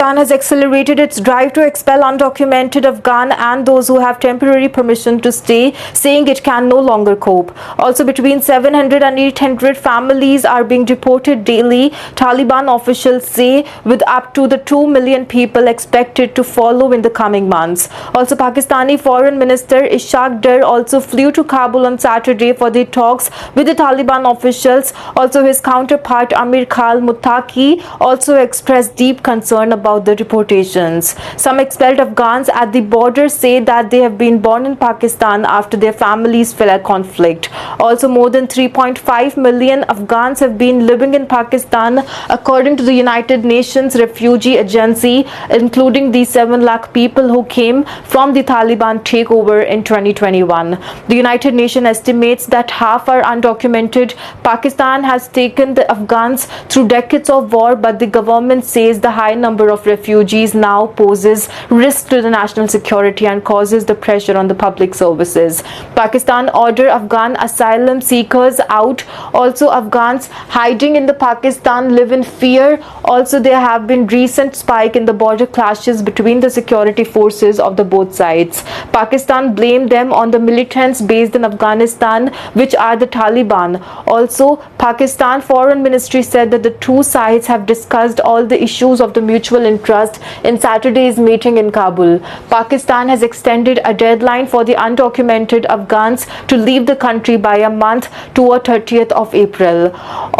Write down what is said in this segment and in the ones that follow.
Pakistan has accelerated its drive to expel undocumented Afghan and those who have temporary permission to stay, saying it can no longer cope. Also, between 700 and 800 families are being deported daily, Taliban officials say, with up to the 2 million people expected to follow in the coming months. Also, Pakistani Foreign Minister Ishaq Dar also flew to Kabul on Saturday for the talks with the Taliban officials. Also, his counterpart Amir Khan Muttaqi also expressed deep concern about the deportations. Some expelled Afghans at the border say that they have been born in Pakistan after their families fled a conflict. Also, more than 3.5 million Afghans have been living in Pakistan, according to the United Nations Refugee Agency, including the 7 lakh people who came from the Taliban takeover in 2021. The United Nations estimates that half are undocumented. Pakistan has taken the Afghans through decades of war, but the government says the high number of refugees now poses risk to the national security and causes the pressure on the public services. Pakistan ordered Afghan asylum seekers out. Also, Afghans hiding in the Pakistan live in fear. Also, there have been recent spike in the border clashes between the security forces of the both sides. Pakistan blamed them on the militants based in Afghanistan, which are the Taliban. Also, Pakistan Foreign Ministry said that the two sides have discussed all the issues of the mutual interest in Saturday's meeting in Kabul. Pakistan has extended a deadline for the undocumented Afghans to leave the country by a month to 30th of April.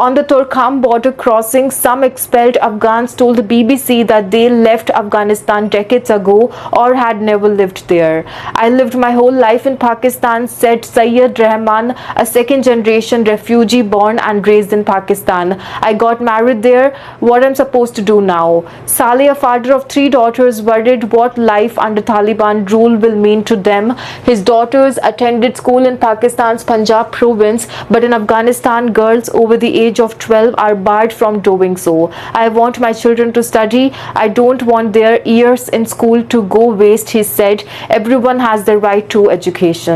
On the Torkham border crossing, some expelled Afghans told the BBC that they left Afghanistan decades ago or had never lived there. I lived my whole life in Pakistan, said Sayyid Rahman, a second-generation refugee born and raised in Pakistan. I got married there. What I'm supposed to do now? Saleh, a father of 3 daughters, worried what life under Taliban rule will mean to them. His daughters attended school in Pakistan's Punjab province, but in Afghanistan, girls over the age of 12 are barred from doing so. I want my children to study. I don't want their years in school to go waste, he said. Everyone has the right to education.